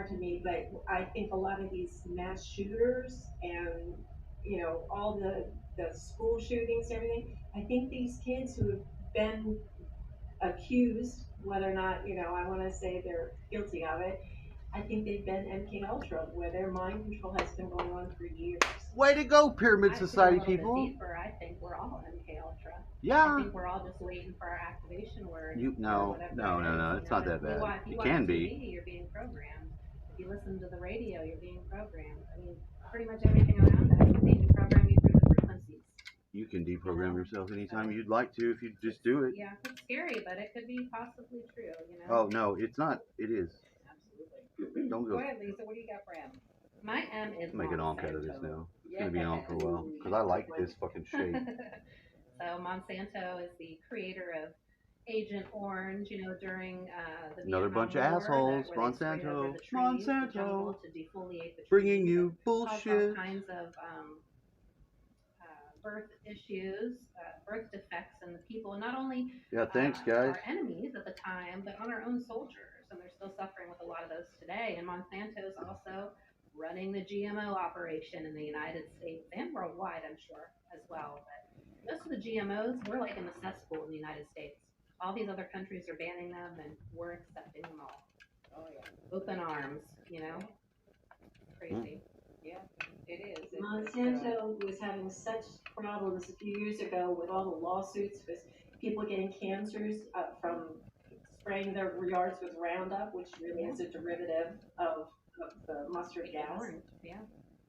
to me, but I think a lot of these mass shooters and all the school shootings and everything. I think these kids who have been accused, whether or not I want to say they're guilty of it, I think they've been MK Ultra, where their mind control has been going on for years. Way to go, Pyramid I see a Society little bit people. deeper. I think we're all MK Ultra. I Yeah. think we're all just waiting for our activation word You or no, whatever no, it no, is. no. You It's know, not that if bad. you It watch can be. TV, you're being programmed. If you listen to the radio, you're being programmed. I mean, pretty much everything around us is being programmed through the frequencies. You can You deprogram know, yourself anytime so you'd like to if you just do it. yeah, it's scary, but it could be possibly true. You know. Oh no, it's not. It is. Absolutely. Don't Go go ahead, Lisa. What do you got for M? My M is make an onk out of this Monsanto. now. It's Yeah. gonna be on for a while because I like this fucking shape. So Monsanto is the creator of Agent Orange, during the Another Vietnam bunch of War, assholes. where they sprayed over Monsanto. the trees, the Monsanto. jungle, to defoliate the Bringing trees, you and caused all bullshit. kinds of birth issues, birth defects in the people, and not only Yeah, thanks guys. our enemies at the time, but on our own soldiers. And they're still suffering with a lot of those today. And Monsanto's also running the GMO operation in the United States and worldwide, I'm sure, as well. But most of the GMOs, we're like in the cesspool in the United States. All these other countries are banning them, and we're accepting them all. Oh yeah. Open arms, crazy. Yeah, it is. Monsanto was having such problems a few years ago with all the lawsuits with people getting cancers from spraying their yards with Roundup, which really is a derivative of the mustard Agent gas. Orange, yeah.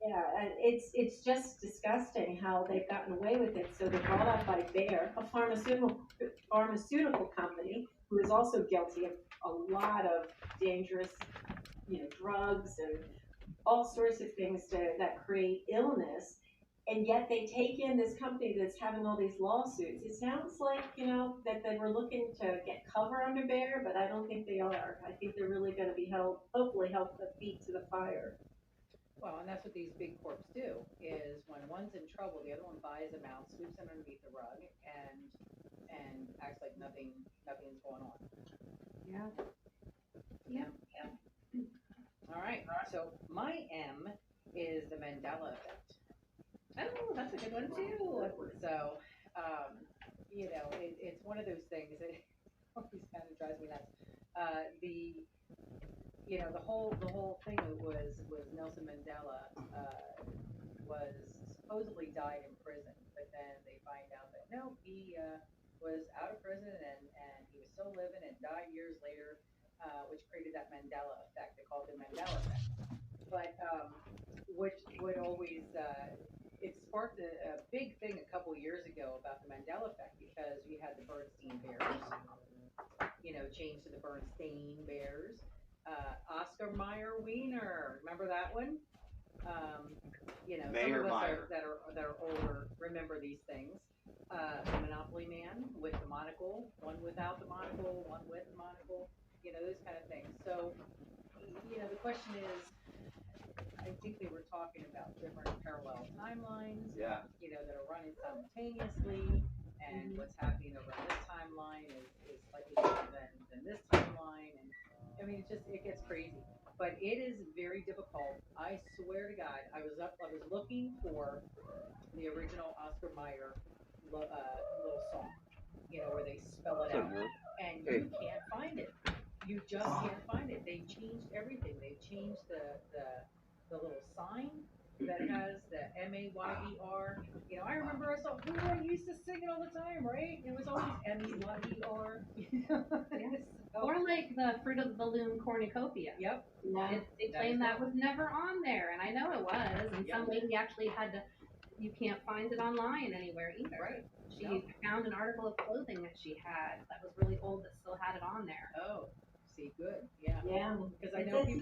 Yeah, and it's just disgusting how they've gotten away with it. So they're brought up by Bayer, a pharmaceutical company who is also guilty of a lot of dangerous, drugs and all sorts of things that create illness. And yet they take in this company that's having all these lawsuits. It sounds like, that they were looking to get cover under Bayer, but I don't think they are. I think they're really going to be hopefully help put feet to the fire. Well, and that's what these big corps do. Is when one's in trouble, the other one buys them out, sweeps them underneath the rug, and acts like nothing's going on. Yeah. Yeah. All right. So my M is the Mandela effect. Oh, that's a good one too. So, it's one of those things that always kind of drives me nuts. The whole thing was Nelson Mandela was supposedly died in prison, but then they find out that no, he was out of prison and he was still living and died years later, which created that Mandela effect. They called it the Mandela effect. But which would always it sparked a big thing a couple years ago about the Mandela effect because we had the Bernstein Bears, changed to the Bernstein Bears. Oscar Mayer Wiener, remember that one? Mayor some of us Meyer. that are older remember these things. The Monopoly Man with the monocle, one without the monocle, one with the monocle, those kind of things. So, the question is, I think they were talking about different parallel timelines, Yeah. that are running simultaneously, and what's happening over this timeline is slightly different than this timeline, and I mean, it gets crazy, but it is very difficult. I swear to God, I was looking for the original Oscar Mayer little song, where they spell it out, and you can't find it. You just can't find it. They changed everything. They changed the little sign that has the Mayer. I remember I used to sing it all the time, right? It was always Mayer. Or like the Fruit of the Loom cornucopia. Yep. Yeah. They claim that was never on there, and I know it was. And Yep. some lady actually had to. You can't find it online anywhere either. Right. She No. found an article of clothing that she had that was really old that still had it on there. Oh, see, good. Yeah. Yeah. Because I know people.